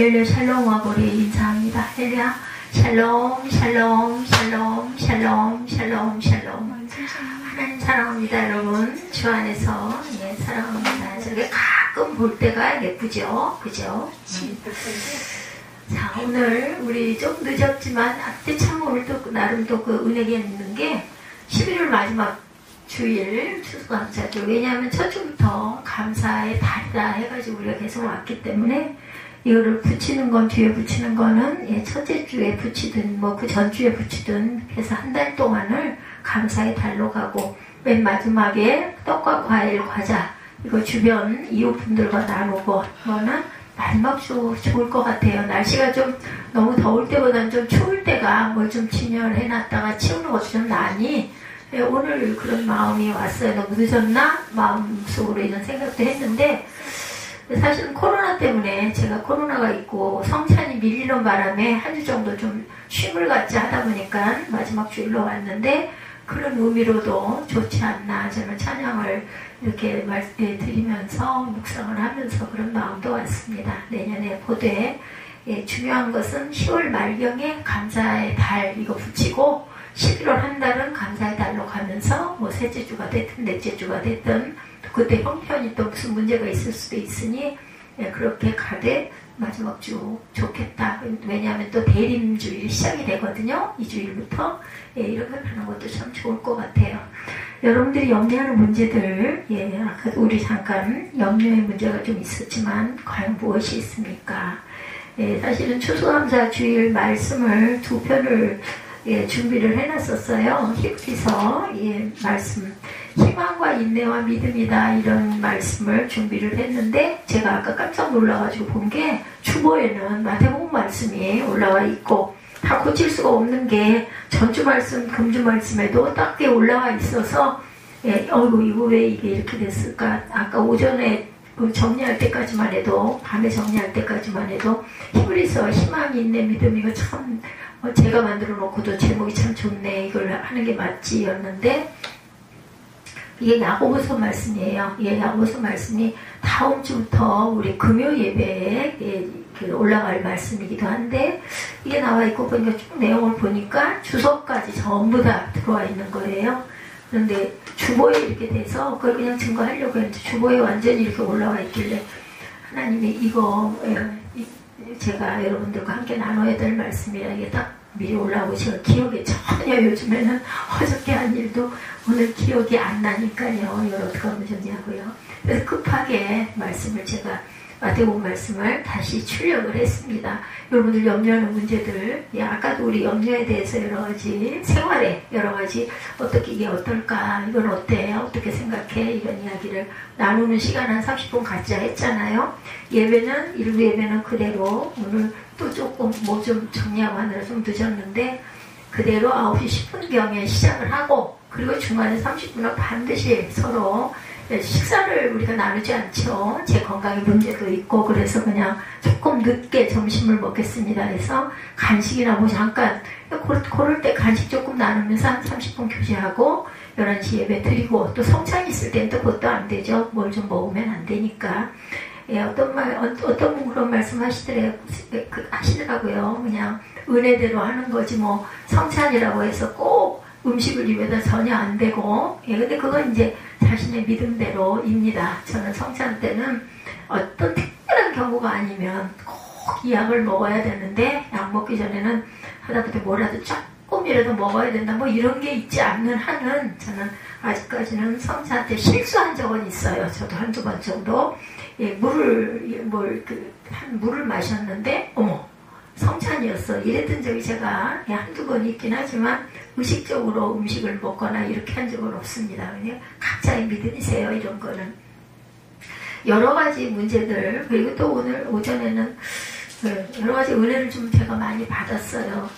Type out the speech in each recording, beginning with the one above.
할렐루야 샬롬하고 우리 인사합니다. 할렐루야 샬롬 샬롬 샬롬 샬롬 샬롬 샬롬. 하나님 사랑합니다. 여러분 주 안에서 사랑합니다. 저게 가끔 볼 때가 예쁘죠, 그죠? 자, 오늘 우리 좀 늦었지만 참 오늘 또 나름 또 그 은혜가 있는 게 11월 마지막 주일 추수감사절. 왜냐하면 첫 주부터 감사의 달이다 해가지고 우리가 계속 왔기 때문에 이거를 붙이는 건, 뒤에 붙이는 거는 첫째 주에 붙이든 뭐 그 전주에 붙이든 해서 한 달 동안을 감사의 달로 가고, 맨 마지막에 떡과 과일, 과자 이거 주변 이웃분들과 나누고 뭐는 마지막 주 좋을 것 같아요. 날씨가 좀 너무 더울 때보다는 좀 추울 때가 뭘 좀 진열해놨다가 치우는 것도 좀 나니 오늘 그런 마음이 왔어요. 너무 늦었나? 마음속으로 이런 생각도 했는데, 사실은 코로나 때문에 제가 코로나가 있고 성찬이 밀리는 바람에 한 주 정도 좀 쉼을 갖자 하다 보니까 마지막 주일로 왔는데, 그런 의미로도 좋지 않나. 저는 찬양을 이렇게 드리면서 묵상을 하면서 그런 마음도 왔습니다. 내년에 보되 중요한 것은 10월 말경에 감사의 달 이거 붙이고 11월 한 달은 감사의 달로 가면서 뭐 셋째 주가 됐든 넷째 주가 됐든 그때 형편이 또 무슨 문제가 있을 수도 있으니 그렇게 가되 마지막 주 좋겠다. 왜냐하면 또 대림주일이 시작이 되거든요. 이 주일부터 이렇게 하는 것도 참 좋을 것 같아요. 여러분들이 염려하는 문제들, 아까 우리 잠깐 염려의 문제가 좀 있었지만 과연 무엇이 있습니까? 사실은 추수감사 주일 말씀을 두 편을 준비를 해놨었어요. 히브리서 말씀, 희망과 인내와 믿음이다, 이런 말씀을 준비를 했는데, 제가 아까 깜짝 놀라가지고 본 게 주보에는 마태복음 말씀이 올라와 있고, 다 고칠 수가 없는 게 전주 말씀, 금주 말씀에도 딱게 올라와 있어서 이거 왜 이게 이렇게 됐을까? 아까 오전에 정리할 때까지만 해도, 밤에 정리할 때까지만 해도 히브리서 희망, 인내, 믿음, 이거 참 제가 만들어 놓고도 제목이 참 좋네, 이걸 하는 게 맞지였는데, 이게 야고보서 말씀이에요. 야고보서 말씀이 다음 주부터 우리 금요 예배에 올라갈 말씀이기도 한데, 이게 나와 있고 보니까 쭉 내용을 보니까 주석까지 전부 다 들어와 있는 거예요. 그런데 주보에 이렇게 돼서 그걸 그냥 증거하려고 했는데 주보에 완전히 이렇게 올라와 있길래 하나님이 이거 제가 여러분들과 함께 나눠야 될 말씀이라 이게 딱 미리 올라오고, 제가 기억에 전혀 요즘에는 어저께 한 일도 오늘 기억이 안 나니까요. 이걸 어떻게 하면 좋냐고요. 그래서 급하게 말씀을 제가 마태복음 말씀을 다시 출력을 했습니다. 여러분들 염려하는 문제들, 아까도 우리 염려에 대해서 여러 가지 생활에 여러 가지 어떻게 이게 어떨까, 이건 어때, 어떻게 생각해, 이런 이야기를 나누는 시간 한 30분 갖자 했잖아요. 예배는 일부 예배는 그대로, 오늘 또 조금 뭐 좀 정리하고 하느라 좀 늦었는데 그대로 9시 10분경에 시작을 하고, 그리고 중간에 30분은 반드시 서로 식사를 우리가 나누지 않죠. 제 건강에 문제도 있고 그래서 그냥 조금 늦게 점심을 먹겠습니다. 그래서 간식이나 뭐 잠깐 그럴 때 간식 조금 나누면서 한 30분 교제하고 11시 예배 드리고, 또 성찬 있을 때는 또 그것도 안 되죠. 뭘 좀 먹으면 안 되니까. 어떤 분 그런 말씀 하시더라고요. 그냥 은혜대로 하는 거지 뭐 성찬이라고 해서 꼭 음식을 입에다 전혀 안 되고, 근데 그건 이제 자신의 믿음대로입니다. 저는 성찬 때는 어떤 특별한 경우가 아니면 꼭 이 약을 먹어야 되는데, 약 먹기 전에는 하다못해 뭐라도 조금이라도 먹어야 된다, 뭐 이런 게 있지 않는 한은 저는 아직까지는 성찬 때 실수한 적은 있어요. 저도 한두 번 정도 물을 마셨는데 어머 성찬이었어 이랬던 적이 제가 한두 번 있긴 하지만 의식적으로 음식을 먹거나 이렇게 한 적은 없습니다. 그냥 각자의 믿음이세요. 이런 거는 여러 가지 문제들, 그리고 또 오늘 오전에는 여러 가지 은혜를 좀 제가 많이 받았어요.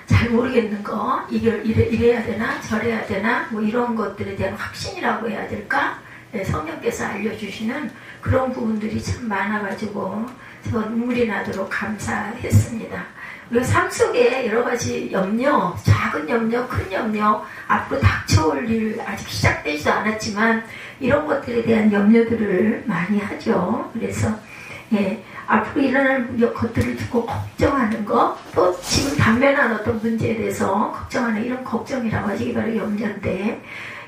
잘 모르겠는 거, 이걸 이래야 되나 저래야 되나 뭐 이런 것들에 대한 확신이라고 해야 될까, 성령께서 알려주시는 그런 부분들이 참 많아가지고 제가 눈물이 나도록 감사했습니다. 그리고 삶 속에 여러 가지 염려, 작은 염려, 큰 염려, 앞으로 닥쳐올 일 아직 시작되지도 않았지만 이런 것들에 대한 염려들을 많이 하죠. 그래서 앞으로 일어날 것들을 두고 걱정하는 거, 또 지금 당면한 어떤 문제에 대해서 걱정하는 이런 걱정이라고 하지, 이게 바로 염려인데,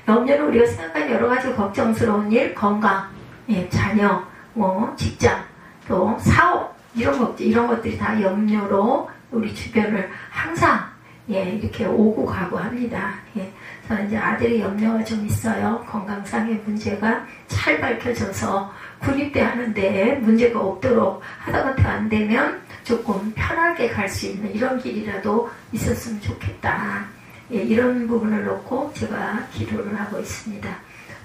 염려는 우리가 생각한 여러 가지 걱정스러운 일, 건강, 예, 자녀, 뭐 직장, 또 사업, 이런 것들이 다 염려로 우리 주변을 항상 예, 이렇게 오고 가고 합니다. 예, 저는 이제 아들이 염려가 좀 있어요. 건강상의 문제가 잘 밝혀져서 군입대 하는데 문제가 없도록 하다못해 안 되면 조금 편하게 갈 수 있는 이런 길이라도 있었으면 좋겠다. 예, 이런 부분을 놓고 제가 기도를 하고 있습니다.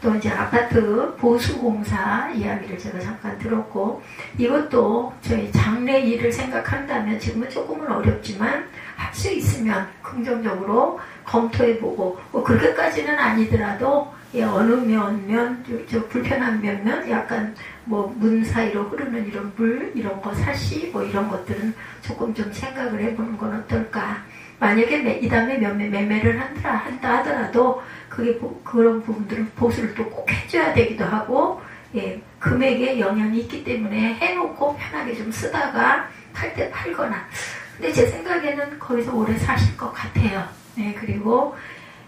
또 이제 아파트 보수공사 이야기를 제가 잠깐 들었고, 이것도 저희 장래 일을 생각한다면 지금은 조금은 어렵지만 할 수 있으면 긍정적으로 검토해보고, 뭐 그렇게까지는 아니더라도 예, 어느 면면 저 불편한 면면 약간 뭐 문 사이로 흐르는 이런 물 이런 거 사시 뭐 이런 것들은 조금 좀 생각을 해보는 건 어떨까. 만약에 이 다음에 매매를 한다 하더라도 그게 그런 부분들은 보수를 또 꼭 해줘야 되기도 하고, 예, 금액에 영향이 있기 때문에 해놓고 편하게 좀 쓰다가 팔 때 팔거나. 근데 제 생각에는 거기서 오래 사실 것 같아요. 네, 그리고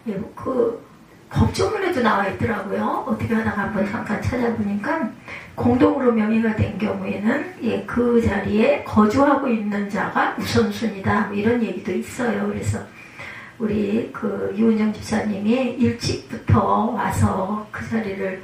예, 그 법조문에도 나와 있더라고요. 어떻게 하다가 한번 잠깐 찾아보니까 공동으로 명의가 된 경우에는 예, 그 자리에 거주하고 있는 자가 우선순위다. 뭐 이런 얘기도 있어요. 그래서 우리 그 유은정 집사님이 일찍부터 와서 그 자리를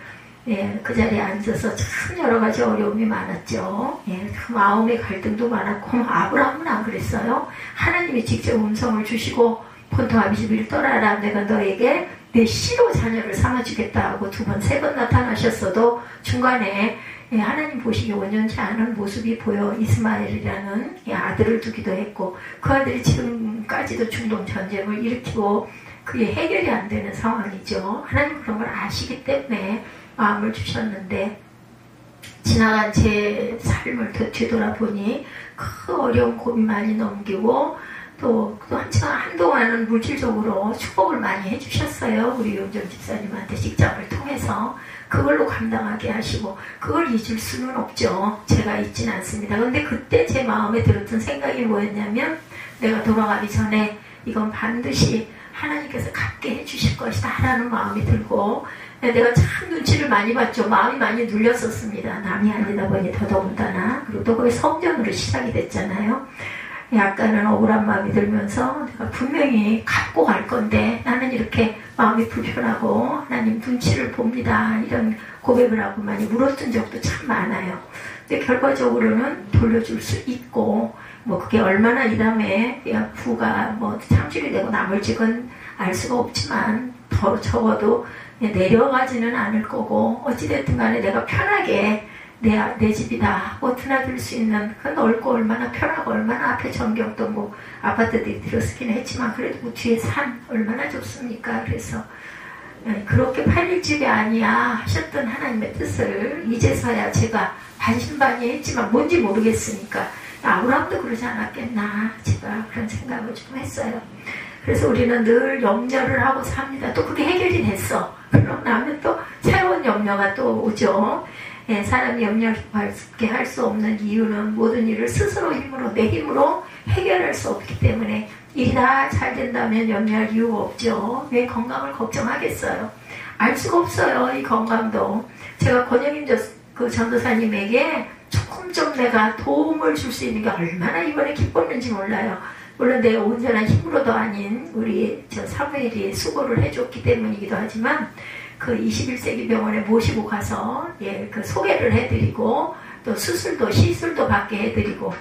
예, 그 자리에 앉아서 참 여러 가지 어려움이 많았죠. 예, 그 마음의 갈등도 많았고, 아브라함은 안 그랬어요. 하나님이 직접 음성을 주시고 본토 아비집을 떠나라, 내가 너에게 내 씨로 자녀를 삼아주겠다 하고 2번, 3번 나타나셨어도 중간에 예, 하나님 보시기에 원전치 않은 모습이 보여 이스마엘이라는 예, 아들을 두기도 했고, 그 아들이 지금까지도 중동 전쟁을 일으키고 그게 해결이 안 되는 상황이죠. 하나님 그런 걸 아시기 때문에 마음을 주셨는데, 지나간 제 삶을 되돌아보니 그 어려운 고민 많이 넘기고 또 한동안은 물질적으로 축복을 많이 해주셨어요. 우리 윤정 집사님한테 직장을 통해서 그걸로 감당하게 하시고, 그걸 잊을 수는 없죠. 제가 잊진 않습니다. 그런데 그때 제 마음에 들었던 생각이 뭐였냐면, 내가 돌아가기 전에 이건 반드시 하나님께서 갚게 해주실 것이다 라는 마음이 들고, 내가 참 눈치를 많이 봤죠. 마음이 많이 눌렸었습니다. 남이 아니다 보니 더더군다나. 그리고 또 거기 성전으로 시작이 됐잖아요. 약간은 억울한 마음이 들면서 내가 분명히 갚고 갈 건데 나는 이렇게 마음이 불편하고 하나님 눈치를 봅니다. 이런 고백을 하고 많이 울었던 적도 참 많아요. 근데 결과적으로는 돌려줄 수 있고, 뭐 그게 얼마나 이 다음에 부가 뭐 창출이 되고 나머지건 알 수가 없지만 더 적어도 내려가지는 않을 거고, 어찌됐든 간에 내가 편하게 내 집이다 하고 드나들 수 있는, 그 넓고 얼마나 편하고 얼마나 앞에 전경도 뭐 아파트들이 들어서긴 했지만 그래도 뭐 뒤에 산 얼마나 좋습니까. 그래서 그렇게 팔릴 집이 아니야 하셨던 하나님의 뜻을 이제서야 제가 반신반의했지만 뭔지 모르겠으니까 아브라함도 그러지 않았겠나, 제가 그런 생각을 좀 했어요. 그래서 우리는 늘 염려를 하고 삽니다. 또 그게 해결이 됐어. 그러고 나면 또 새로운 염려가 또 오죠. 예, 사람이 염려하게 할 수 없는 이유는 모든 일을 스스로 힘으로, 내 힘으로 해결할 수 없기 때문에, 일이 다 잘 된다면 염려할 이유가 없죠. 왜 건강을 걱정하겠어요? 알 수가 없어요. 이 건강도. 제가 권영임 그 전도사님에게 조금 좀 내가 도움을 줄 수 있는 게 얼마나 이번에 기뻤는지 몰라요. 물론 내가 온전한 힘으로도 아닌 우리 사무엘이 수고를 해줬기 때문이기도 하지만, 그 21세기 병원에 모시고 가서 예, 그 소개를 해드리고 또 시술도 받게 해드리고,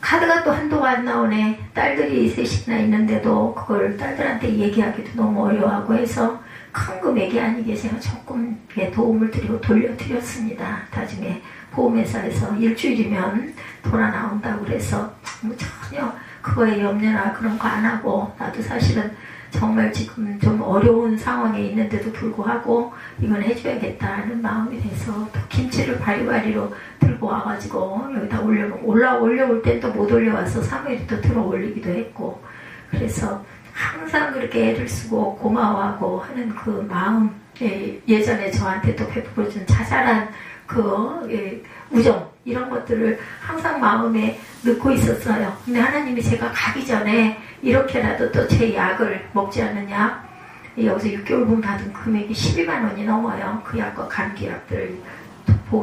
카드가 또 한도가 안 나오네. 딸들이 셋이나 있는데도 그걸 딸들한테 얘기하기도 너무 어려워하고 해서 큰 금액이 아니게 제가 조금 도움을 드리고 돌려드렸습니다. 나중에 보험회사에서 일주일이면 돌아 나온다고 그래서 뭐 전혀 그거에 염려나 그런 거 안 하고, 나도 사실은 정말 지금 좀 어려운 상황에 있는데도 불구하고 이건 해줘야겠다는 마음이 돼서 또 김치를 바리바리로 들고 와가지고 여기다 올려올 땐 또 못 올려와서 사무엘이 또 들어 올리기도 했고, 그래서 항상 그렇게 애를 쓰고 고마워하고 하는 그 마음, 예전에 저한테 또 베풀어준 자잘한 그 우정, 이런 것들을 항상 마음에 넣고 있었어요. 근데 하나님이 제가 가기 전에 이렇게라도 또 제 약을 먹지 않느냐. 여기서 6개월분 받은 금액이 12만 원이 넘어요. 그 약과 감기약들,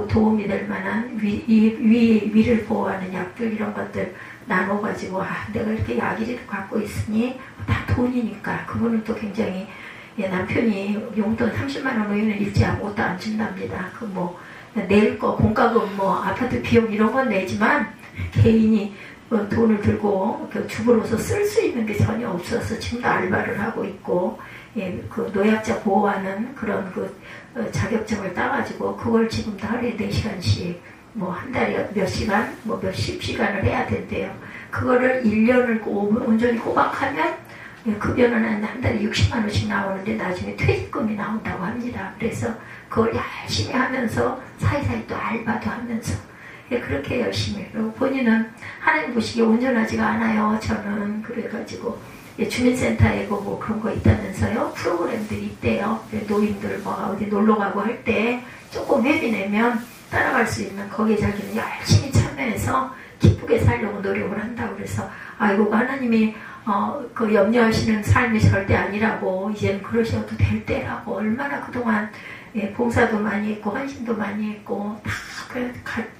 도움이 될 만한 위를 보호하는 약들 이런 것들 나눠가지고 내가 이렇게 약이라도 갖고 있으니 다 돈이니까 그분은 또 굉장히 남편이 용돈 30만 원 노인을 잃지 아무것도 안 준답니다. 그 뭐 낼 거 공과금 뭐 아파트 비용 이런 건 내지만 개인이 돈을 들고 주부로서 쓸 수 있는 게 전혀 없어서 지금도 알바를 하고 있고 그 노약자 보호하는 그런 자격증을 따가지고 그걸 지금도 하루에 4시간씩 뭐 한 달에 몇 시간 뭐 몇십 시간을 해야 된대요. 그거를 1년을 온전히 꼬박하면 급여는 한 달에 60만 원씩 나오는데 나중에 퇴직금이 나온다고 합니다. 그래서 그걸 열심히 하면서 사이사이 또 알바도 하면서 그렇게 열심히 그리고 본인은 하나님 보시기에 온전하지가 않아요. 저는 그래가지고 주민센터에 뭐 그런 거 있다면서요. 프로그램들이 있대요. 노인들 뭐 어디 놀러가고 할 때 조금 회비 내면 따라갈 수 있는 거기에 자기는 열심히 참여해서 기쁘게 살려고 노력을 한다고 그래서 아이고 하나님이 그 염려하시는 삶이 절대 아니라고 이제는 그러셔도 될 때라고 얼마나 그동안 봉사도 많이 했고 헌신도 많이 했고 다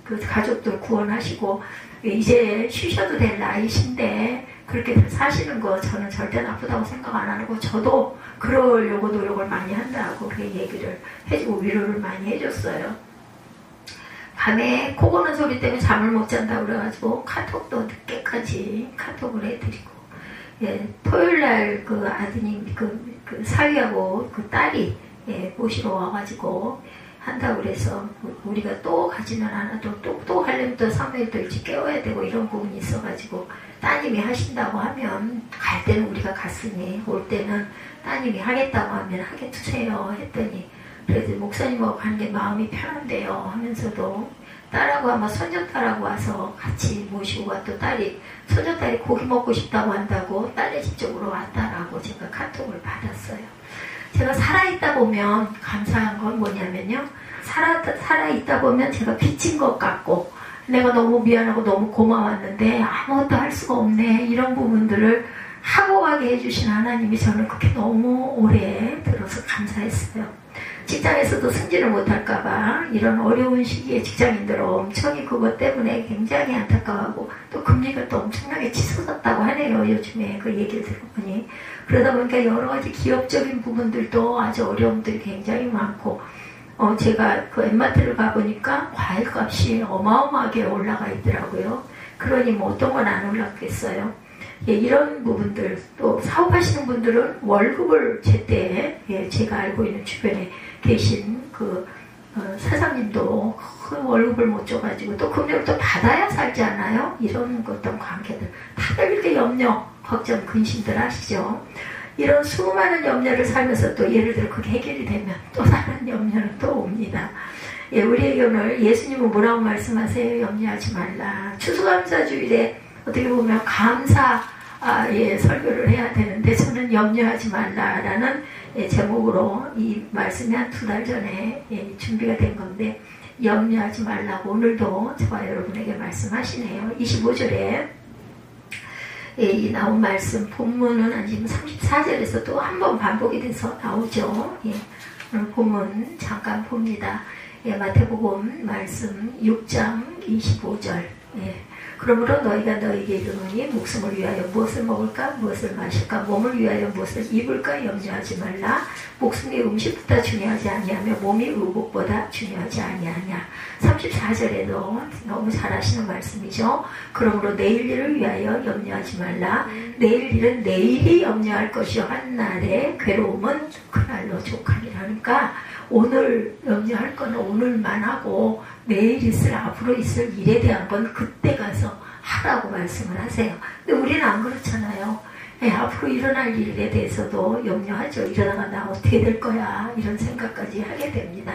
그 가족들 구원하시고 이제 쉬셔도 될 나이신데 그렇게 사시는 거 저는 절대 나쁘다고 생각 안 하고 저도 그러려고 노력을 많이 한다고 그렇게 얘기를 해주고 위로를 많이 해줬어요. 밤에 코 고는 소리 때문에 잠을 못 잔다고 그래가지고 카톡도 늦게까지 카톡을 해드리고 토요일날 그 아드님 그 사위하고 그 딸이 모시러 와가지고 한다고 그래서 우리가 또 가지는 않아도 또 하려면 또 3일 또 일찍 깨워야 되고 이런 부분이 있어가지고 따님이 하신다고 하면 갈 때는 우리가 갔으니 올 때는 따님이 하겠다고 하면 하게 두세요 했더니 그래도 목사님하고 가는 게 마음이 편한데요 하면서도 딸하고 아마 손녀딸하고 와서 같이 모시고 와 또 딸이 손녀딸이 고기 먹고 싶다고 한다고 딸네 집 쪽으로 왔다라고 제가 카톡을 받았어요. 제가 살아있다 보면 감사한 건 뭐냐면요. 살아있다 보면 제가 빚진 것 같고 내가 너무 미안하고 너무 고마웠는데 아무것도 할 수가 없네. 이런 부분들을 하고 가게 해주신 하나님이 저는 그렇게 너무 오래 들어서 감사했어요. 직장에서도 승진을 못할까봐 이런 어려운 시기에 직장인들 엄청 그것 때문에 굉장히 안타까워하고 또 금리가 또 엄청나게 치솟았다고 하네요. 요즘에 그 얘기를 들어보니. 그러다 보니까 여러 가지 기업적인 부분들도 아주 어려움들이 굉장히 많고 제가 그 엠마트를 가보니까 과일값이 어마어마하게 올라가 있더라고요. 그러니 뭐 어떤 건 안 올랐겠어요. 이런 부분들 또 사업하시는 분들은 월급을 제때 제가 알고 있는 주변에 계신 그 사장님도 큰 월급을 못 줘가지고 또 금액을 또 받아야 살지 않아요? 이런 어떤 관계들 다들 이렇게 염려, 걱정, 근심들 하시죠. 이런 수많은 염려를 살면서 또 예를 들어 그게 해결이 되면 또 다른 염려는 또 옵니다. 우리에게 오늘 예수님은 뭐라고 말씀하세요? 염려하지 말라. 추수감사주일에 어떻게 보면 감사의 설교를 해야 되는데 저는 염려하지 말라라는 제목으로 이 말씀이 한 2달 전에 준비가 된 건데 염려하지 말라고 오늘도 저와 여러분에게 말씀하시네요. 25절에 이 나온 말씀 본문은 지금 34절에서 또 한 번 반복이 돼서 나오죠. 오늘 본문 잠깐 봅니다. 마태복음 말씀 6장 25절. 그러므로 너희가 너희에게 이르노니 목숨을 위하여 무엇을 먹을까 무엇을 마실까 몸을 위하여 무엇을 입을까 염려하지 말라. 목숨이 음식보다 중요하지 아니하며 몸이 의복보다 중요하지 아니하냐. 34절에도 너무 잘 하시는 말씀이죠. 그러므로 내일 일을 위하여 염려하지 말라. 내일 일은 내일이 염려할 것이요 한날의 괴로움은 그날로 족하니라. 그러니까 오늘 염려할 거는 오늘만 하고 내일 있을 앞으로 있을 일에 대한 건 그때 가서 하라고 말씀을 하세요. 근데 우리는 안 그렇잖아요. 앞으로 일어날 일에 대해서도 염려하죠. 이러다가 나 어떻게 될 거야 이런 생각까지 하게 됩니다.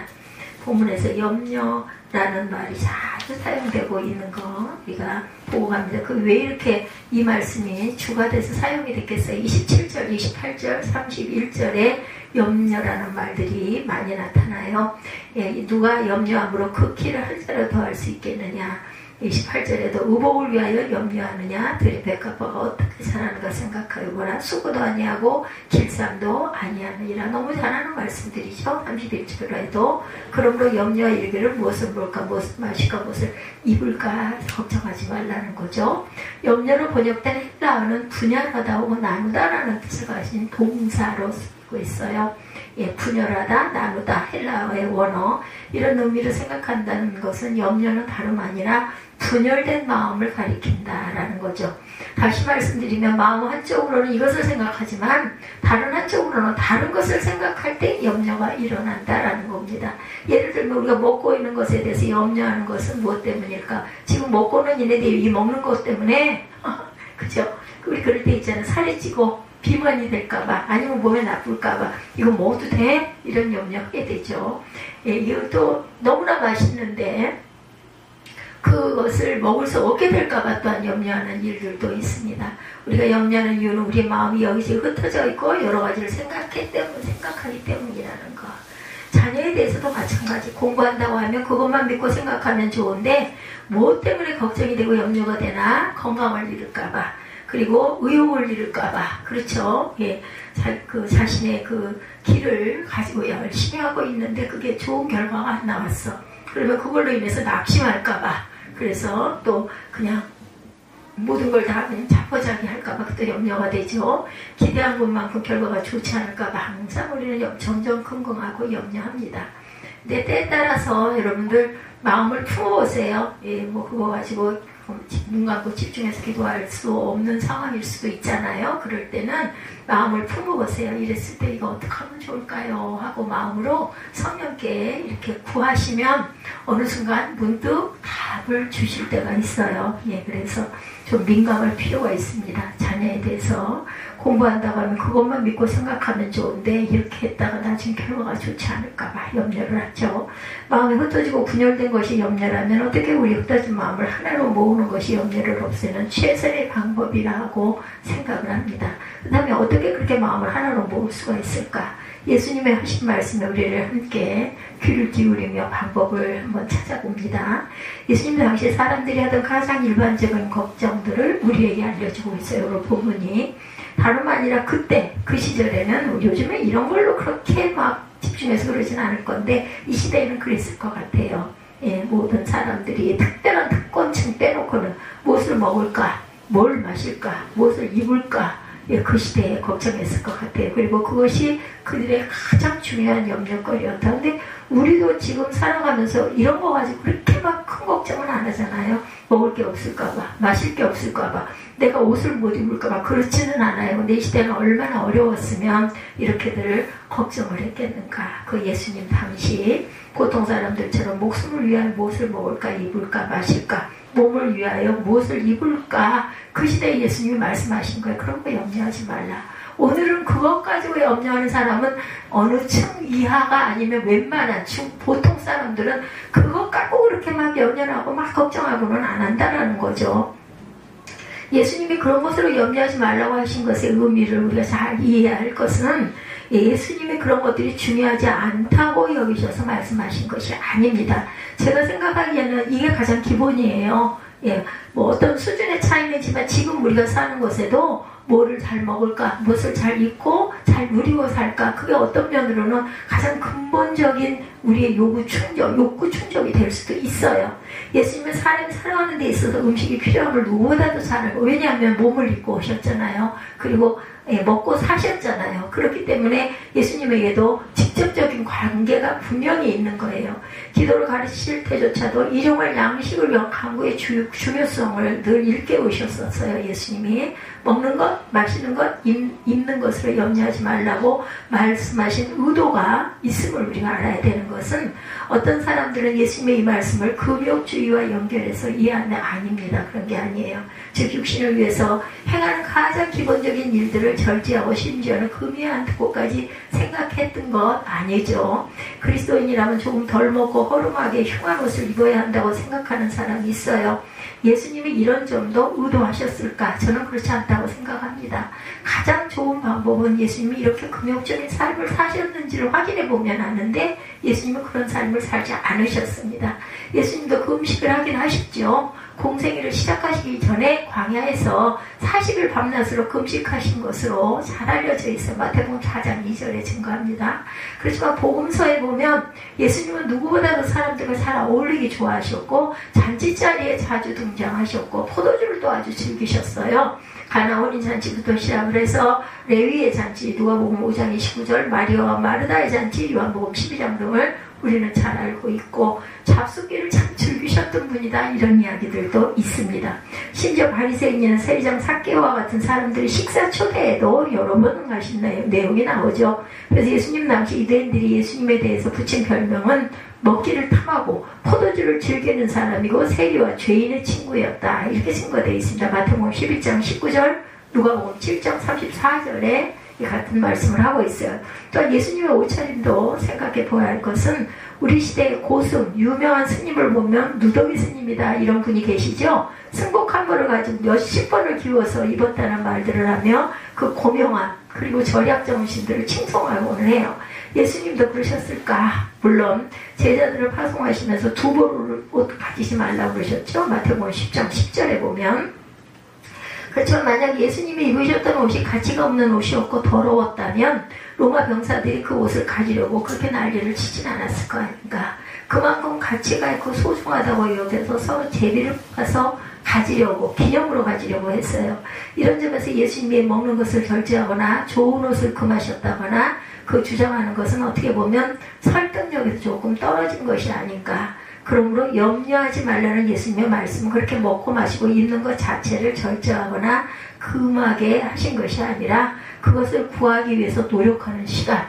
본문에서 염려 염려라는 말이 자주 사용되고 있는 거 우리가 보고 갑니다. 그 왜 이렇게 이 말씀이 주가 돼서 사용이 됐겠어요? 27절, 28절, 31절에 염려라는 말들이 많이 나타나요. 예, 누가 염려함으로 그 키를 한 자로 더할 수 있겠느냐. 28절에도 의복을 위하여 염려하느냐. 들의 백합화가 어떻게 자라는가 생각하여보라. 수고도 아니하고 길쌈도 아니하느니라. 너무 잘하는 말씀들이죠. 31절에도 그러므로 염려하 이르기를 무엇을 먹을까, 무엇을 마실까, 무엇을 입을까 걱정하지 말라는 거죠. 염려로 번역된 헬라어는 분열하다 혹은 나누다라는 뜻을 가진 동사로 쓰고 있어요. 예, 분열하다, 나누다, 헬라어의 원어 이런 의미로 생각한다는 것은 염려는 다름 아니라 분열된 마음을 가리킨다라는 거죠. 다시 말씀드리면 마음 한쪽으로는 이것을 생각하지만 다른 한쪽으로는 다른 것을 생각할 때 염려가 일어난다라는 겁니다. 예를 들면 우리가 먹고 있는 것에 대해서 염려하는 것은 무엇 때문일까? 지금 먹고는 있는데 이 먹는 것 때문에 그죠? 우리 그럴 때 있잖아요. 살이 찌고 비만이 될까봐 아니면 몸에 나쁠까봐 이거 먹어도 돼? 이런 염려하게 되죠. 예, 이것도 너무나 맛있는데 그것을 먹을 수 없게 될까봐 또한 염려하는 일들도 있습니다. 우리가 염려하는 이유는 우리 마음이 여기저기 흩어져 있고 여러 가지를 생각하기 때문이라는 거. 자녀에 대해서도 마찬가지. 공부한다고 하면 그것만 믿고 생각하면 좋은데 무엇 때문에 걱정이 되고 염려가 되나? 건강을 잃을까봐, 그리고 의욕을 잃을까봐. 그렇죠. 예, 자신의 그 길을 가지고 열심히 하고 있는데 그게 좋은 결과가 안 나왔어. 그러면 그걸로 인해서 낙심할까봐. 그래서 또 그냥 모든 걸 다 그냥 자포자기 할까봐 그때 염려가 되죠. 기대한 것만큼 결과가 좋지 않을까봐 항상 우리는 정정긍긍하고 염려합니다. 근데 때에 따라서 여러분들 마음을 품어보세요. 예, 뭐 그거 가지고 눈 감고 집중해서 기도할 수 없는 상황일 수도 있잖아요. 그럴 때는 마음을 품어보세요. 이랬을 때 이거 어떻게 하면 좋을까요? 하고 마음으로 성령께 이렇게 구하시면 어느 순간 문득 답을 주실 때가 있어요. 예, 그래서 좀 민감할 필요가 있습니다. 자녀에 대해서 공부한다고 하면 그것만 믿고 생각하면 좋은데 이렇게 했다가 나중에 결과가 좋지 않을까봐 염려를 하죠. 마음이 흩어지고 분열된 것이 염려라면 어떻게 우리 흩어진 마음을 하나로 모으는 것이 염려를 없애는 최선의 방법이라고 생각을 합니다. 그 다음에 어떻게 그렇게 마음을 하나로 모을 수가 있을까? 예수님의 하신 말씀에 우리를 함께 귀를 기울이며 방법을 한번 찾아봅니다. 예수님 당시 사람들이 하던 가장 일반적인 걱정들을 우리에게 알려주고 있어요. 오늘 본문이. 다름 아니라 그때 그 시절에는 요즘에 이런 걸로 그렇게 막 집중해서 그러진 않을 건데 이 시대에는 그랬을 것 같아요. 예, 모든 사람들이 특별한 특권층 빼놓고는 무엇을 먹을까, 뭘 마실까, 무엇을 입을까, 예, 그 시대에 걱정했을 것 같아요. 그리고 그것이 그들의 가장 중요한 염려거리였다. 근데 우리도 지금 살아가면서 이런 거 가지고 그렇게 막 큰 걱정은 안 하잖아요. 먹을 게 없을까봐, 마실 게 없을까봐, 내가 옷을 못 입을까봐. 그렇지는 않아요. 근데 이 시대는 얼마나 어려웠으면 이렇게들 걱정을 했겠는가. 그 예수님 당시 보통 사람들처럼 목숨을 위하여 무엇을 먹을까, 입을까, 마실까, 몸을 위하여 무엇을 입을까, 그 시대에 예수님이 말씀하신 거예요. 그런 거 염려하지 말라. 오늘은 그것 가지고 염려하는 사람은 어느 층 이하가 아니면 웬만한 층, 보통 사람들은 그것 갖고 그렇게 막 염려하고 막 걱정하고는 안 한다라는 거죠. 예수님이 그런 것으로 염려하지 말라고 하신 것의 의미를 우리가 잘 이해해야 할 것은 예수님이 그런 것들이 중요하지 않다고 여기셔서 말씀하신 것이 아닙니다. 제가 생각하기에는 이게 가장 기본이에요. 예, 뭐 어떤 수준의 차이는 있지만 지금 우리가 사는 것에도 뭐를 잘 먹을까, 무엇을 잘 입고 잘 누리고 살까, 그게 어떤 면으로는 가장 근본적인 우리의 욕구 충족이 될 수도 있어요. 예수님은 사람이 살아가는 데 있어서 음식이 필요함을 누구보다도 잘 알고, 왜냐하면 몸을 입고 오셨잖아요. 그리고 먹고 사셨잖아요. 그렇기 때문에 예수님에게도 직접적인 관계가 분명히 있는 거예요. 기도를 가르치실 때조차도 일용할 양식을 강구해 주며 속성을 늘 일깨우셨었어요. 예수님이 먹는 것, 마시는 것, 입는 것으로 염려하지 말라고 말씀하신 의도가 있음을 우리가 알아야 되는 것은, 어떤 사람들은 예수님의 이 말씀을 금욕주의와 연결해서 이해하는 아닙니다. 그런 게 아니에요. 즉 육신을 위해서 행하는 가장 기본적인 일들을 절제하고 심지어는 금이 안 듣고까지 생각했던 것 아니죠. 그리스도인이라면 조금 덜 먹고 허름하게 흉한 옷을 입어야 한다고 생각하는 사람이 있어요. 예수님이 이런 점도 의도하셨을까? 저는 그렇지 않다고 생각합니다. 가장 좋은 방법은 예수님이 이렇게 금욕적인 삶을 사셨는지를 확인해 보면 아는데, 예수님은 그런 삶을 살지 않으셨습니다. 예수님도 그 음식을 하긴 하셨죠. 공생애를 시작하시기 전에 광야에서 40일 밤낮으로 금식하신 것으로 잘 알려져 있어요. 마태복음 4장 2절에 증거합니다. 그렇지만 복음서에 보면 예수님은 누구보다도 사람들과 잘 어울리기 좋아하셨고, 잔치자리에 자주 등장하셨고, 포도주를 또 아주 즐기셨어요. 가나 혼인잔치부터 시작을 해서 레위의 잔치, 누가복음 5장 29절, 마리아와 마르다의 잔치, 요한복음 12장 등을 우리는 잘 알고 있고, 잡숫기를 참 즐기셨던 분이다, 이런 이야기들도 있습니다. 심지어 바리새인이나 세리장 삭개와 같은 사람들이 식사 초대에도 여러 번 응하신 내용이 나오죠. 그래서 예수님 당시 유대인들이 예수님에 대해서 붙인 별명은 먹기를 탐하고 포도주를 즐기는 사람이고 세리와 죄인의 친구였다, 이렇게 증거되어 있습니다. 마태복음 11장 19절, 누가복음 7장 34절에 같은 말씀을 하고 있어요. 또한 예수님의 옷차림도 생각해 보아야 할 것은, 우리 시대의 고승, 유명한 스님을 보면 누더기 스님이다, 이런 분이 계시죠. 승복 한벌을 가지고 몇십 번을 기워서 입었다는 말들을 하며 그 고명함 그리고 절약 정신들을 칭송하고는 해요. 예수님도 그러셨을까? 물론 제자들을 파송하시면서 두 벌을 옷 가지지 말라고 그러셨죠. 마태복음 10장 10절에 보면. 그렇지만 만약 예수님이 입으셨던 옷이 가치가 없는 옷이었고 더러웠다면 로마 병사들이 그 옷을 가지려고 그렇게 난리를 치진 않았을 거 아닙니까? 그만큼 가치가 있고 소중하다고 여겨서 서로 제비를 뽑아서 가지려고, 기념으로 가지려고 했어요. 이런 점에서 예수님이 먹는 것을 절제하거나 좋은 옷을 금하셨다거나 그 주장하는 것은 어떻게 보면 설득력에서 조금 떨어진 것이 아닌가. 그러므로 염려하지 말라는 예수님의 말씀은 그렇게 먹고 마시고 입는 것 자체를 절제하거나 금하게 하신 것이 아니라 그것을 구하기 위해서 노력하는 시간,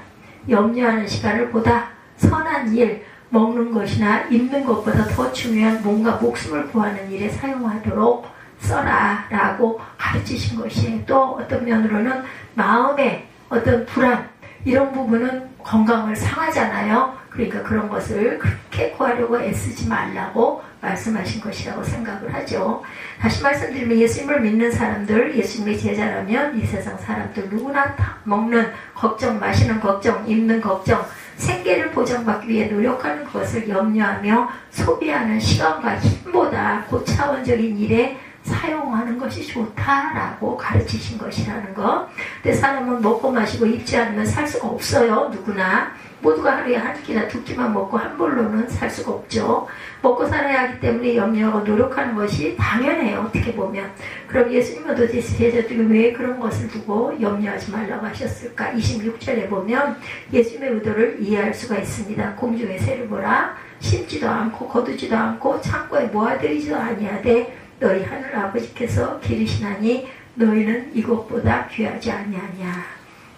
염려하는 시간을 보다 선한 일, 먹는 것이나 입는 것보다 더 중요한 뭔가 목숨을 구하는 일에 사용하도록 써라 라고 가르치신 것이에요. 또 어떤 면으로는 마음의 어떤 불안, 이런 부분은 건강을 상하잖아요. 그러니까 그런 것을 그렇게 구하려고 애쓰지 말라고 말씀하신 것이라고 생각을 하죠. 다시 말씀드리면 예수님을 믿는 사람들, 예수님의 제자라면 이 세상 사람들 누구나 다 먹는 걱정, 마시는 걱정, 입는 걱정, 생계를 보장받기 위해 노력하는 것을 염려하며 소비하는 시간과 힘보다 고차원적인 일에 사용하는 것이 좋다라고 가르치신 것이라는 것. 근데 사람은 먹고 마시고 입지 않으면 살 수가 없어요. 누구나. 모두가 하루에 한 끼나 두 끼만 먹고 한 벌로는 살 수가 없죠. 먹고 살아야 하기 때문에 염려하고 노력하는 것이 당연해요. 어떻게 보면. 그럼 예수님은 도대체 제자들이 왜 그런 것을 두고 염려하지 말라고 하셨을까? 26절에 보면 예수님의 의도를 이해할 수가 있습니다. 공중의 새를 보라. 심지도 않고 거두지도 않고 창고에 모아들이지도 아니하되 너희 하늘 아버지께서 기르시나니 너희는 이것보다 귀하지 아니하냐.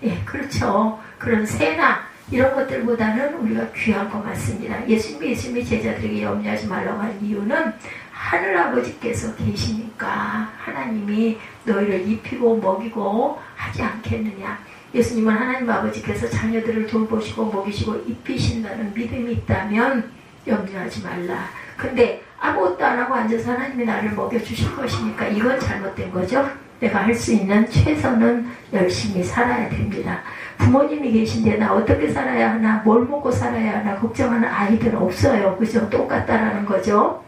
예, 그렇죠. 그런 새나 이런 것들보다는 우리가 귀한 것 같습니다. 예수님이 제자들에게 염려하지 말라고 한 이유는 하늘 아버지께서 계시니까 하나님이 너희를 입히고 먹이고 하지 않겠느냐. 예수님은 하나님 아버지께서 자녀들을 돌보시고 먹이시고 입히신다는 믿음이 있다면 염려하지 말라. 근데 아무것도 안 하고 앉아서 하나님이 나를 먹여주실 것이니까 이건 잘못된 거죠. 내가 할 수 있는 최선은 열심히 살아야 됩니다. 부모님이 계신데 나 어떻게 살아야 하나, 뭘 먹고 살아야 하나 걱정하는 아이들은 없어요. 그죠? 똑같다라는 거죠.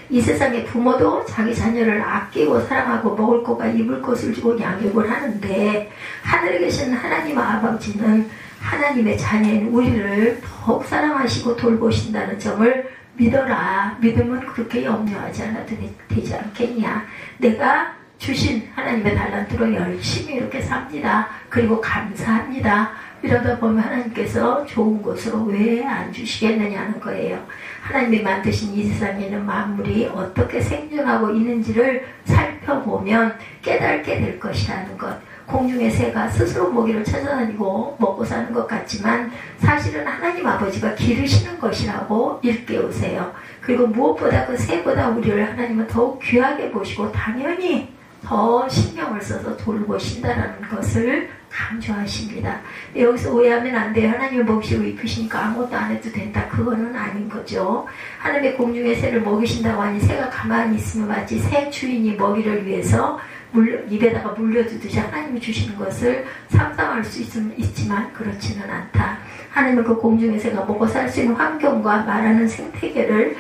이 세상에 부모도 자기 자녀를 아끼고 사랑하고 먹을 것과 입을 것을 주고 양육을 하는데 하늘에 계신 하나님 아버지는 하나님의 자녀인 우리를 더욱 사랑하시고 돌보신다는 점을 믿어라. 믿으면 그렇게 염려하지 않아도 되지 않겠냐. 내가 주신 하나님의 달란트로 열심히 이렇게 삽니다. 그리고 감사합니다. 이러다 보면 하나님께서 좋은 곳으로 왜 안 주시겠느냐는 거예요. 하나님이 만드신 이 세상에 있는 만물이 어떻게 생존하고 있는지를 살펴보면 깨닫게 될 것이라는 것. 공중의 새가 스스로 먹이를 찾아다니고 먹고 사는 것 같지만 사실은 하나님 아버지가 기르시는 것이라고 일깨우세요. 그리고 무엇보다 그 새보다 우리를 하나님은 더욱 귀하게 보시고 당연히 더 신경을 써서 돌보신다는 것을 강조하십니다. 여기서 오해하면 안 돼요. 하나님이 먹이시고 입히시니까 아무것도 안 해도 된다. 그거는 아닌 거죠. 하나님의 공중의 새를 먹이신다고 하니 새가 가만히 있으면 마치 새 주인이 먹이를 위해서 입에다가 물려주듯이 하나님이 주시는 것을 상상할 수 있지만 그렇지는 않다. 하나님은 그 공중의 새가 먹고 살 수 있는 환경과 말하는 생태계를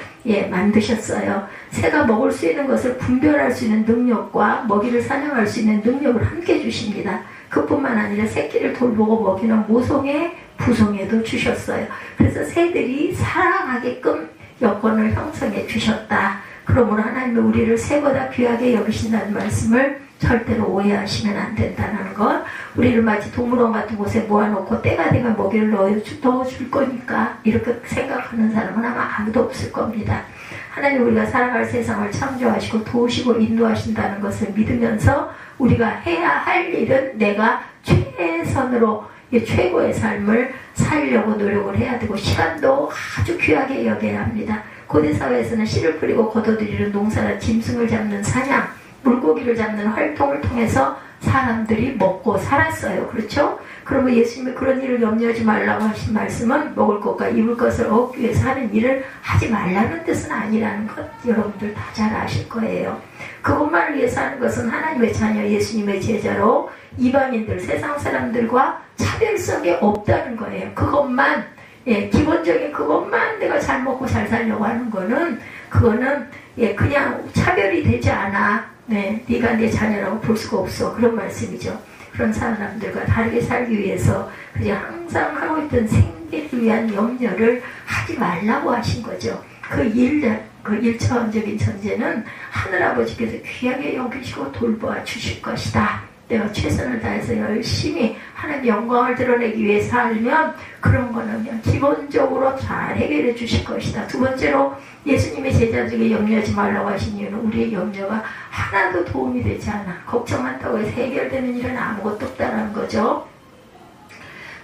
만드셨어요. 새가 먹을 수 있는 것을 분별할 수 있는 능력과 먹이를 사냥할 수 있는 능력을 함께 주십니다. 그뿐만 아니라 새끼를 돌보고 먹이는 모성의 부성에도 주셨어요. 그래서 새들이 살아가게끔 여건을 형성해 주셨다. 그러므로 하나님은 우리를 새보다 귀하게 여기신다는 말씀을 절대로 오해하시면 안 된다는 것. 우리를 마치 동물원 같은 곳에 모아놓고 때가 되면 먹이를 넣어줄 거니까 이렇게 생각하는 사람은 아마 아무도 없을 겁니다. 하나님 우리가 살아갈 세상을 창조하시고 도우시고 인도하신다는 것을 믿으면서 우리가 해야 할 일은 내가 최선으로 최고의 삶을 살려고 노력을 해야 되고 시간도 아주 귀하게 여겨야 합니다. 고대사회에서는 씨를 뿌리고 거둬들이는 농사나 짐승을 잡는 사냥, 물고기를 잡는 활동을 통해서 사람들이 먹고 살았어요. 그렇죠? 그러면 예수님이 그런 일을 염려하지 말라고 하신 말씀은 먹을 것과 입을 것을 얻기 위해서 하는 일을 하지 말라는 뜻은 아니라는 것 여러분들 다 잘 아실 거예요. 그것만을 위해서 하는 것은 하나님의 자녀 예수님의 제자로 이방인들 세상 사람들과 차별성이 없다는 거예요. 그것만 기본적인 그것만 내가 잘 먹고 잘 살려고 하는 거는 그거는 그냥 차별이 되지 않아. 네가 내 자녀라고 볼 수가 없어. 그런 말씀이죠. 그런 사람들과 다르게 살기 위해서 그냥 항상 하고 있던 생계를 위한 염려를 하지 말라고 하신 거죠. 그 일차원적인 전제는 하늘아버지께서 귀하게 여기시고 돌보아 주실 것이다. 내가 최선을 다해서 열심히 하나님 영광을 드러내기 위해 살면 그런 거는 그냥 기본적으로 잘 해결해 주실 것이다. 두 번째로 예수님의 제자들에게 염려하지 말라고 하신 이유는 우리의 염려가 하나도 도움이 되지 않아. 걱정한다고 해서 해결되는 일은 아무것도 없다는 거죠.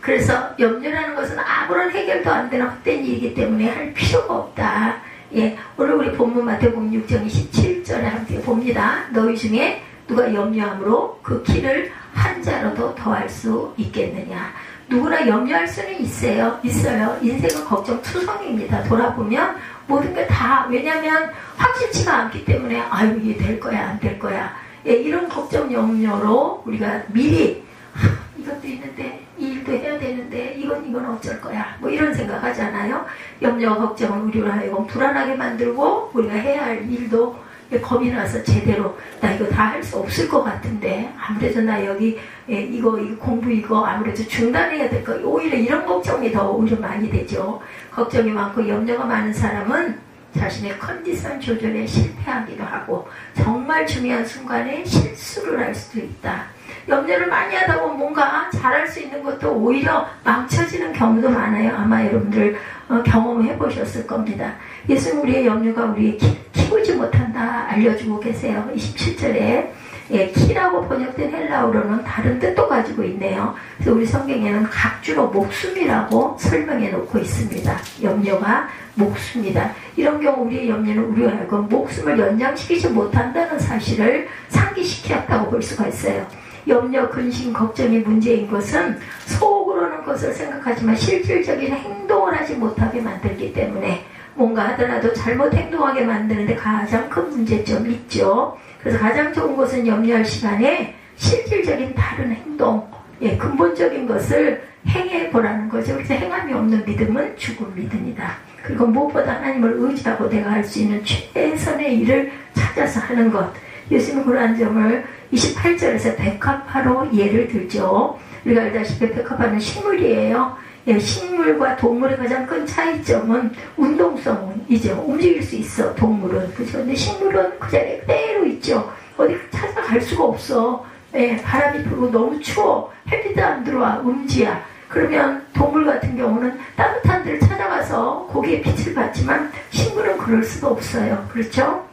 그래서 염려라는 것은 아무런 해결도 안 되는 헛된 일이기 때문에 할 필요가 없다. 오늘 우리 본문 마태복음 6장 27절에 함께 봅니다. 너희 중에 누가 염려함으로 그 키를 한 자로도 더할 수 있겠느냐. 누구나 염려할 수는 있어요. 인생은 걱정투성입니다. 돌아보면 모든 게 다 왜냐하면 확실치가 않기 때문에 아유 이게 될 거야 안 될 거야. 이런 걱정 염려로 우리가 미리 이것도 있는데 이 일도 해야 되는데 이건 어쩔 거야 뭐 이런 생각하잖아요. 염려와 걱정은 우리를 하여금 불안하게 만들고 우리가 해야 할 일도 겁이 나서 제대로 나 이거 다 할 수 없을 것 같은데 아무래도 나 여기 이거 공부 이거 아무래도 중단해야 될 거. 오히려 이런 걱정이 더 오히려 많이 되죠. 걱정이 많고 염려가 많은 사람은 자신의 컨디션 조절에 실패하기도 하고 정말 중요한 순간에 실수를 할 수도 있다. 염려를 많이 하다 보면 뭔가 잘할 수 있는 것도 오히려 망쳐지는 경우도 많아요. 아마 여러분들 경험해 보셨을 겁니다. 예수님 우리의 염려가 우리의 키우지 못한다 알려주고 계세요. 27절에 키라고 번역된 헬라어로는 다른 뜻도 가지고 있네요. 그래서 우리 성경에는 각주로 목숨이라고 설명해 놓고 있습니다. 염려가 목숨이다. 이런 경우 우리의 염려는 우리와 하여금 목숨을 연장시키지 못한다는 사실을 상기시켰다고 볼 수가 있어요. 염려, 근심, 걱정이 문제인 것은 속으로는 것을 생각하지만 실질적인 행동을 하지 못하게 만들기 때문에 뭔가 하더라도 잘못 행동하게 만드는데 가장 큰 문제점이 있죠. 그래서 가장 좋은 것은 염려할 시간에 실질적인 다른 행동, 근본적인 것을 행해보라는 거죠. 그래서 행함이 없는 믿음은 죽은 믿음이다. 그리고 무엇보다 하나님을 의지하고 내가 할 수 있는 최선의 일을 찾아서 하는 것. 예수님은 그러한 점을 28절에서 백합화로 예를 들죠. 우리가 알다시피 백합화는 식물이에요. 식물과 동물의 가장 큰 차이점은 운동성이죠. 움직일 수 있어 동물은. 그렇죠? 근데 식물은 그 자리에 그대로 있죠. 어디 찾아갈 수가 없어. 바람이 불고 너무 추워. 햇빛도 안 들어와. 음지야. 그러면 동물 같은 경우는 따뜻한 데를 찾아가서 고기의 빛을 받지만 식물은 그럴 수도 없어요. 그렇죠?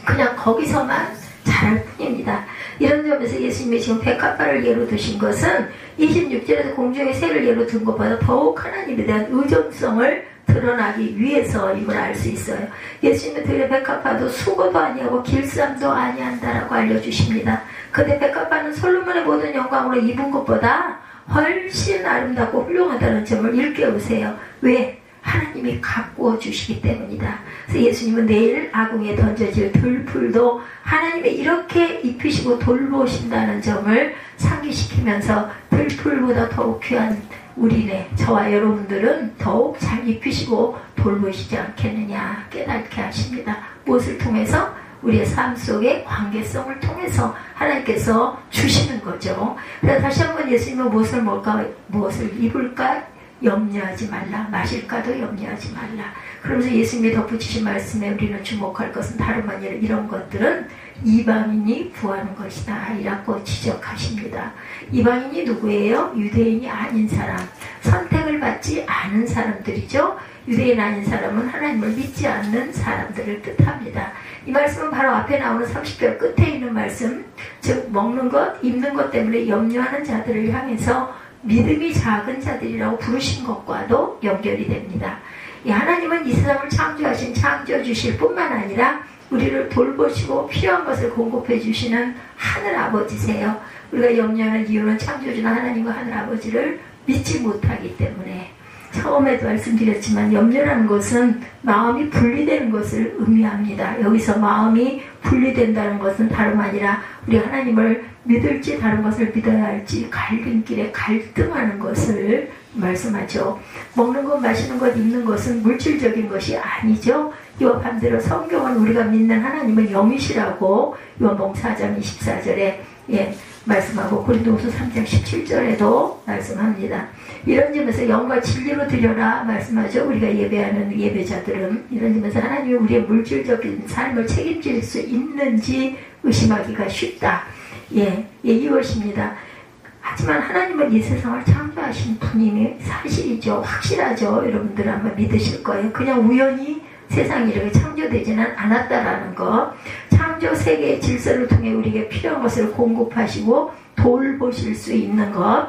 그냥 거기서만 자랄 뿐입니다. 이런 점에서 예수님이 지금 백합화를 예로 드신 것은 26절에서 공중의 새를 예로 든 것보다 더욱 하나님에 대한 의존성을 드러나기 위해서 이걸 알 수 있어요. 예수님은 들의 백합화도 수고도 아니하고 길쌈도 아니한다라고 알려주십니다. 근데 백합화는 솔로몬의 모든 영광으로 입은 것보다 훨씬 아름답고 훌륭하다는 점을 일깨우세요. 왜? 하나님이 가꾸어 주시기 때문이다. 그래서 예수님은 내일 아궁이에 던져질 들풀도 하나님이 이렇게 입히시고 돌보신다는 점을 상기시키면서 들풀보다 더욱 귀한 우리네, 저와 여러분들은 더욱 잘 입히시고 돌보시지 않겠느냐 깨닫게 하십니다. 무엇을 통해서? 우리의 삶 속의 관계성을 통해서 하나님께서 주시는 거죠. 그래서 다시 한번 예수님은 무엇을 먹을까, 무엇을 입을까 염려하지 말라, 마실까도 염려하지 말라. 그러면서 예수님이 덧붙이신 말씀에 우리는 주목할 것은 다름 아니라 이런 것들은 이방인이 구하는 것이다 이라고 지적하십니다. 이방인이 누구예요? 유대인이 아닌 사람, 선택을 받지 않은 사람들이죠. 유대인 아닌 사람은 하나님을 믿지 않는 사람들을 뜻합니다. 이 말씀은 바로 앞에 나오는 30절 끝에 있는 말씀, 즉 먹는 것, 입는 것 때문에 염려하는 자들을 향해서 믿음이 작은 자들이라고 부르신 것과도 연결이 됩니다. 하나님은 이 세상을 창조하신 창조주실 뿐만 아니라 우리를 돌보시고 필요한 것을 공급해 주시는 하늘 아버지세요. 우리가 염려하는 이유는 창조주는 하나님과 하늘 아버지를 믿지 못하기 때문에. 처음에도 말씀드렸지만 염려라는 것은 마음이 분리되는 것을 의미합니다. 여기서 마음이 분리된다는 것은 다름 아니라 우리 하나님을 믿을지 다른 것을 믿어야 할지 갈림길에 갈등하는 것을 말씀하죠. 먹는 것, 마시는 것, 입는 것은 물질적인 것이 아니죠. 이와 반대로 성경은 우리가 믿는 하나님은 영이시라고 요한복음 4장 24절에 말씀하고 고린도후서 3장 17절에도 말씀합니다. 이런 점에서 영과 진리로 드려라 말씀하죠. 우리가 예배하는 예배자들은 이런 점에서 하나님이 우리의 물질적인 삶을 책임질 수 있는지 의심하기가 쉽다. 이것입니다. 하지만 하나님은 이 세상을 창조하신 분임이 사실이죠. 확실하죠. 여러분들 아마 믿으실 거예요. 그냥 우연히 세상이 이렇게 창조되지는 않았다라는 것. 창조 세계의 질서를 통해 우리에게 필요한 것을 공급하시고 돌보실 수 있는 것.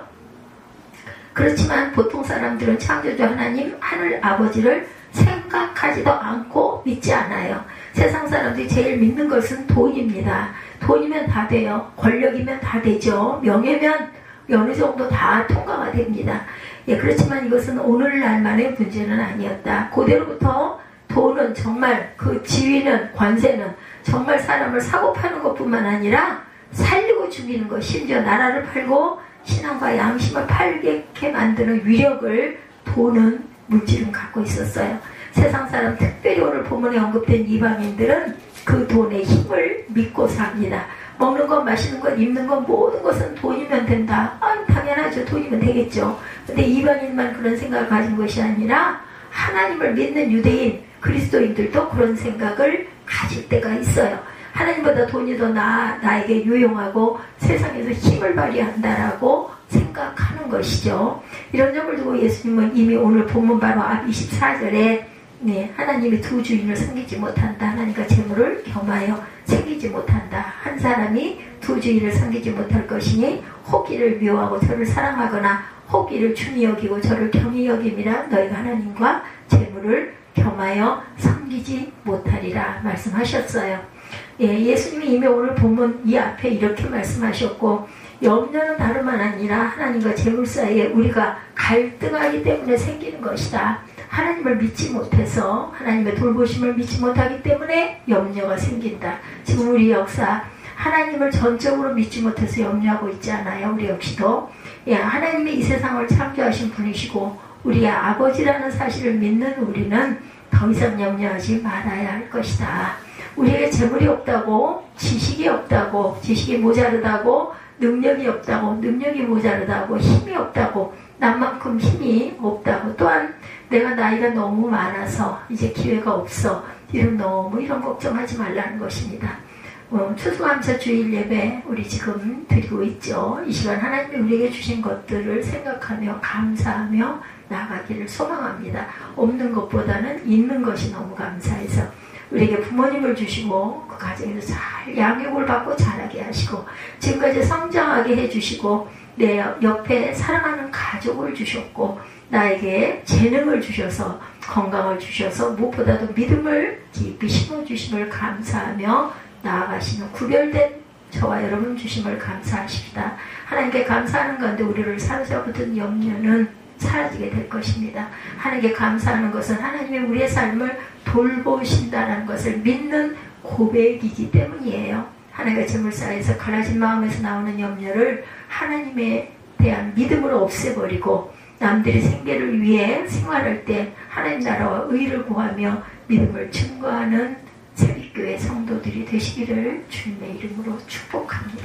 그렇지만 보통 사람들은 창조주 하나님, 하늘 아버지를 생각하지도 않고 믿지 않아요. 세상 사람들이 제일 믿는 것은 돈입니다. 돈이면 다 돼요. 권력이면 다 되죠. 명예면 어느 정도 다 통과가 됩니다. 그렇지만 이것은 오늘날만의 문제는 아니었다. 고대로부터 돈은 정말 그 지위는 관세는 정말 사람을 사고 파는 것뿐만 아니라 살리고 죽이는 것, 심지어 나라를 팔고 신앙과 양심을 팔게 만드는 위력을 돈은 물질은 갖고 있었어요. 세상 사람, 특별히 오늘 본문에 언급된 이방인들은 그 돈의 힘을 믿고 삽니다. 먹는 것, 마시는 것, 입는 것, 모든 것은 돈이면 된다. 당연하죠. 돈이면 되겠죠. 근데 이방인만 그런 생각을 가진 것이 아니라 하나님을 믿는 유대인, 그리스도인들도 그런 생각을 가질 때가 있어요. 하나님보다 돈이 더 나에게 유용하고 세상에서 힘을 발휘한다라고 생각하는 것이죠. 이런 점을 두고 예수님은 이미 오늘 본문 바로 앞 24절에 하나님이 두 주인을 섬기지 못한다. 하나님과 재물을 겸하여 챙기지 못한다. 한 사람이 두 주인을 섬기지 못할 것이니 혹이를 미워하고 저를 사랑하거나 혹이를 중히 여기고 저를 경히 여김이라 너희가 하나님과 재물을 겸하여 섬기지 못하리라 말씀하셨어요. 예수님이 이미 오늘 본문 이 앞에 이렇게 말씀하셨고, 염려는 다름 아니라 하나님과 재물 사이에 우리가 갈등하기 때문에 생기는 것이다. 하나님을 믿지 못해서, 하나님의 돌보심을 믿지 못하기 때문에 염려가 생긴다. 지금 우리 역사 하나님을 전적으로 믿지 못해서 염려하고 있지 않아요? 우리 역시도. 하나님이 이 세상을 창조하신 분이시고 우리의 아버지라는 사실을 믿는 우리는 더 이상 염려하지 말아야 할 것이다. 우리에게 재물이 없다고, 지식이 없다고, 지식이 모자르다고, 능력이 없다고, 능력이 모자르다고, 힘이 없다고, 나만큼 힘이 없다고, 또한 내가 나이가 너무 많아서 이제 기회가 없어, 이런 걱정하지 말라는 것입니다. 추수감사 주일 예배 우리 지금 드리고 있죠. 이 시간 하나님이 우리에게 주신 것들을 생각하며 감사하며 나아가기를 소망합니다. 없는 것보다는 있는 것이 너무 감사해서 우리에게 부모님을 주시고 그 가정에서 잘 양육을 받고 자라게 하시고 지금까지 성장하게 해주시고 내 옆에 사랑하는 가족을 주셨고 나에게 재능을 주셔서 건강을 주셔서 무엇보다도 믿음을 깊이 심어주심을 감사하며 나아가시는 구별된 저와 여러분 주심을 감사하십니다. 하나님께 감사하는 가운데 우리를 사로잡았던 염려는 사라지게 될 것입니다. 하나님께 감사하는 것은 하나님이 우리의 삶을 돌보신다는 것을 믿는 고백이기 때문이에요. 하나님과 점을 쌓아서 갈라진 마음에서 나오는 염려를 하나님에 대한 믿음으로 없애버리고 남들의 생계를 위해 생활할 때 하나님 나라와 의를 구하며 믿음을 증거하는 새벽교회 성도들이 되시기를 주님의 이름으로 축복합니다.